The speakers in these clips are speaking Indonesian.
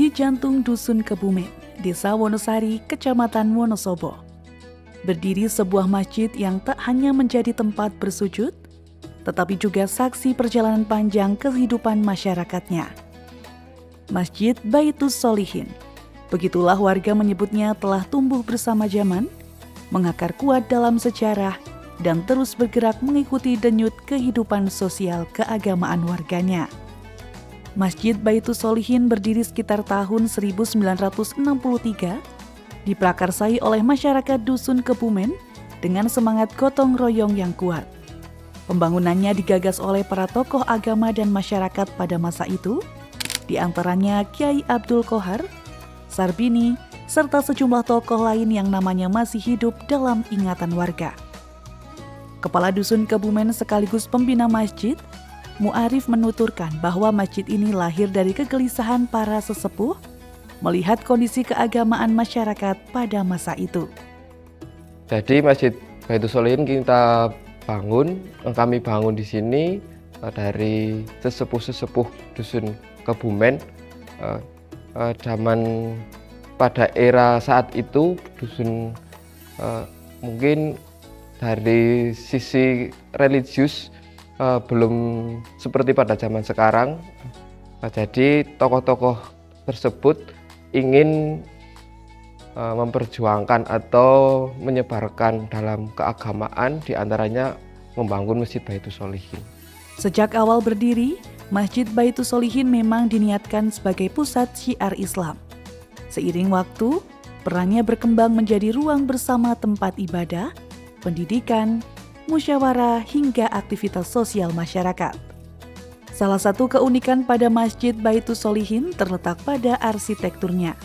di jantung Dusun Kebumen, Desa Wonosari, Kecamatan Wonosobo. Berdiri sebuah masjid yang tak hanya menjadi tempat bersujud, tetapi juga saksi perjalanan panjang kehidupan masyarakatnya. Masjid Baitus Sholihin, begitulah warga menyebutnya, telah tumbuh bersama zaman, mengakar kuat dalam sejarah, dan terus bergerak mengikuti denyut kehidupan sosial keagamaan warganya. Masjid Baitus Sholihin berdiri sekitar tahun 1963, diprakarsai oleh masyarakat Dusun Kebumen dengan semangat gotong royong yang kuat. Pembangunannya digagas oleh para tokoh agama dan masyarakat pada masa itu, di antaranya Kyai Abdul Qohar, Sarbini, serta sejumlah tokoh lain yang namanya masih hidup dalam ingatan warga. Kepala Dusun Kebumen sekaligus pembina masjid, Mu'arif menuturkan bahwa masjid ini lahir dari kegelisahan para sesepuh melihat kondisi keagamaan masyarakat pada masa itu. Jadi Masjid Baitus Sholihin kami bangun di sini dari sesepuh-sesepuh Dusun Kebumen. Zaman pada era saat itu dusun mungkin dari sisi religius belum seperti pada zaman sekarang. Jadi tokoh-tokoh tersebut ingin memperjuangkan atau menyebarkan dalam keagamaan, diantaranya membangun Masjid Baitus Sholihin. Sejak awal berdiri, Masjid Baitus Sholihin memang diniatkan sebagai pusat syiar Islam. Seiring waktu, perannya berkembang menjadi ruang bersama tempat ibadah, pendidikan, musyawarah, hingga aktivitas sosial masyarakat. Salah satu keunikan pada Masjid Baitus Sholihin terletak pada arsitekturnya.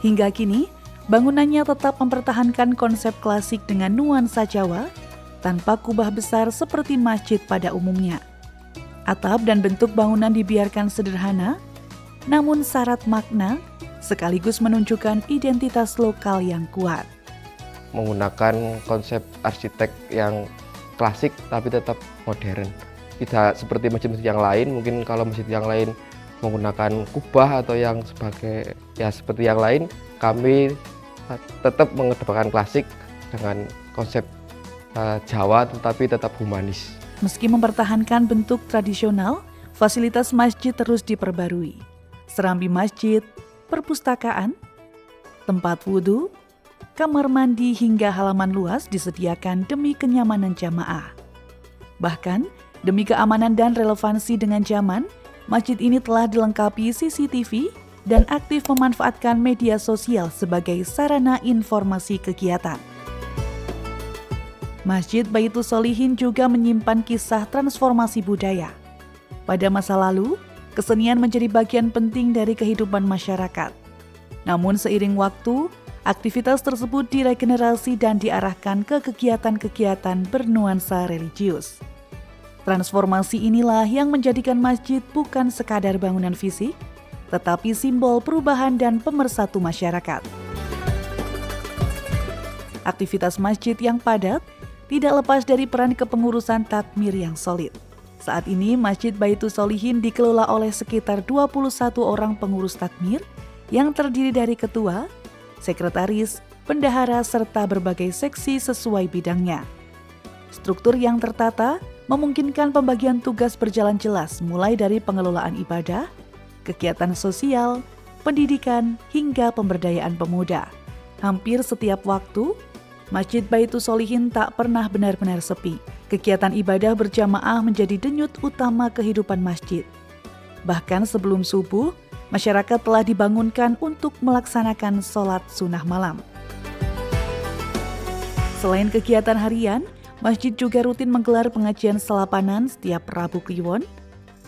Hingga kini, bangunannya tetap mempertahankan konsep klasik dengan nuansa Jawa, tanpa kubah besar seperti masjid pada umumnya. Atap dan bentuk bangunan dibiarkan sederhana, namun syarat makna, sekaligus menunjukkan identitas lokal yang kuat. Menggunakan konsep arsitek yang klasik tapi tetap modern. Tidak seperti masjid-masjid yang lain, mungkin kalau masjid yang lain menggunakan kubah atau yang seperti yang lain, kami tetap mengedepankan klasik dengan konsep Jawa tetapi tetap humanis. Meski mempertahankan bentuk tradisional, fasilitas masjid terus diperbarui. Serambi masjid, perpustakaan, tempat wudhu, kamar mandi hingga halaman luas disediakan demi kenyamanan jamaah. Bahkan, demi keamanan dan relevansi dengan zaman, masjid ini telah dilengkapi CCTV dan aktif memanfaatkan media sosial sebagai sarana informasi kegiatan. Masjid Baitus Sholihin juga menyimpan kisah transformasi budaya. Pada masa lalu, kesenian menjadi bagian penting dari kehidupan masyarakat. Namun seiring waktu, aktivitas tersebut diregenerasi dan diarahkan ke kegiatan-kegiatan bernuansa religius. Transformasi inilah yang menjadikan masjid bukan sekadar bangunan fisik, tetapi simbol perubahan dan pemersatu masyarakat. Aktivitas masjid yang padat tidak lepas dari peran kepengurusan takmir yang solid. Saat ini Masjid Baitus Sholihin dikelola oleh sekitar 21 orang pengurus takmir yang terdiri dari ketua, sekretaris, bendahara, serta berbagai seksi sesuai bidangnya. Struktur yang tertata memungkinkan pembagian tugas berjalan jelas mulai dari pengelolaan ibadah, kegiatan sosial, pendidikan, hingga pemberdayaan pemuda. Hampir setiap waktu, Masjid Baitus Sholihin tak pernah benar-benar sepi. Kegiatan ibadah berjamaah menjadi denyut utama kehidupan masjid. Bahkan sebelum subuh, masyarakat telah dibangunkan untuk melaksanakan sholat sunnah malam. Selain kegiatan harian, masjid juga rutin menggelar pengajian selapanan setiap Rabu Kliwon,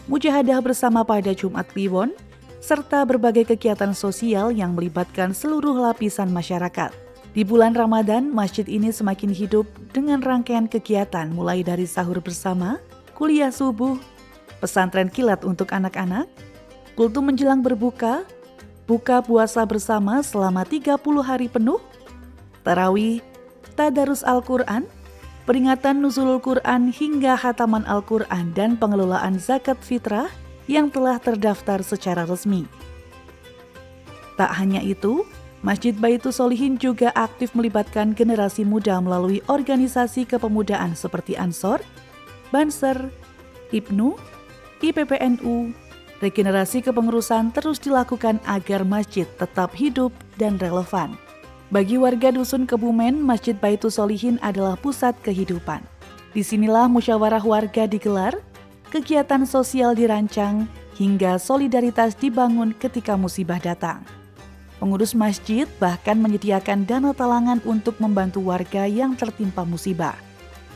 mujahadah bersama pada Jumat Kliwon, serta berbagai kegiatan sosial yang melibatkan seluruh lapisan masyarakat. Di bulan Ramadan, masjid ini semakin hidup dengan rangkaian kegiatan mulai dari sahur bersama, kuliah subuh, pesantren kilat untuk anak-anak, kultum menjelang berbuka, buka puasa bersama selama 30 hari penuh, tarawih, tadarus Al-Quran, peringatan nuzulul Quran hingga khataman Al-Quran dan pengelolaan zakat fitrah yang telah terdaftar secara resmi. Tak hanya itu, Masjid Baitus Sholihin juga aktif melibatkan generasi muda melalui organisasi kepemudaan seperti Ansor, Banser, IPNU, IPPNU. Regenerasi kepengurusan terus dilakukan agar masjid tetap hidup dan relevan. Bagi warga Dusun Kebumen, Masjid Baitus Sholihin adalah pusat kehidupan. Disinilah musyawarah warga digelar, kegiatan sosial dirancang, hingga solidaritas dibangun ketika musibah datang. Pengurus masjid bahkan menyediakan dana talangan untuk membantu warga yang tertimpa musibah,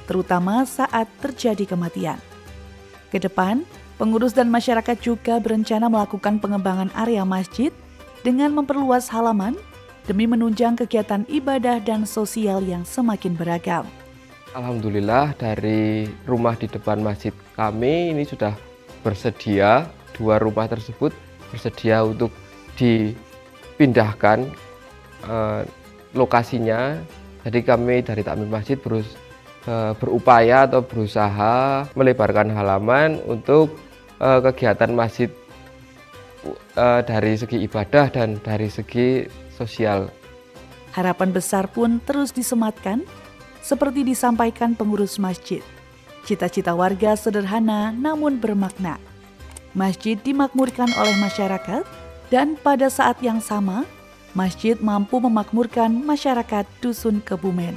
terutama saat terjadi kematian. Ke depan, pengurus dan masyarakat juga berencana melakukan pengembangan area masjid dengan memperluas halaman demi menunjang kegiatan ibadah dan sosial yang semakin beragam. Alhamdulillah dari rumah di depan masjid kami ini sudah bersedia, 2 rumah tersebut bersedia untuk dipindahkan lokasinya. Jadi kami dari Takmir Masjid berupaya atau berusaha melebarkan halaman untuk kegiatan masjid dari segi ibadah dan dari segi sosial. Harapan besar pun terus disematkan, seperti disampaikan pengurus masjid. Cita-cita warga sederhana namun bermakna. Masjid dimakmurkan oleh masyarakat dan pada saat yang sama, masjid mampu memakmurkan masyarakat Dusun Kebumen.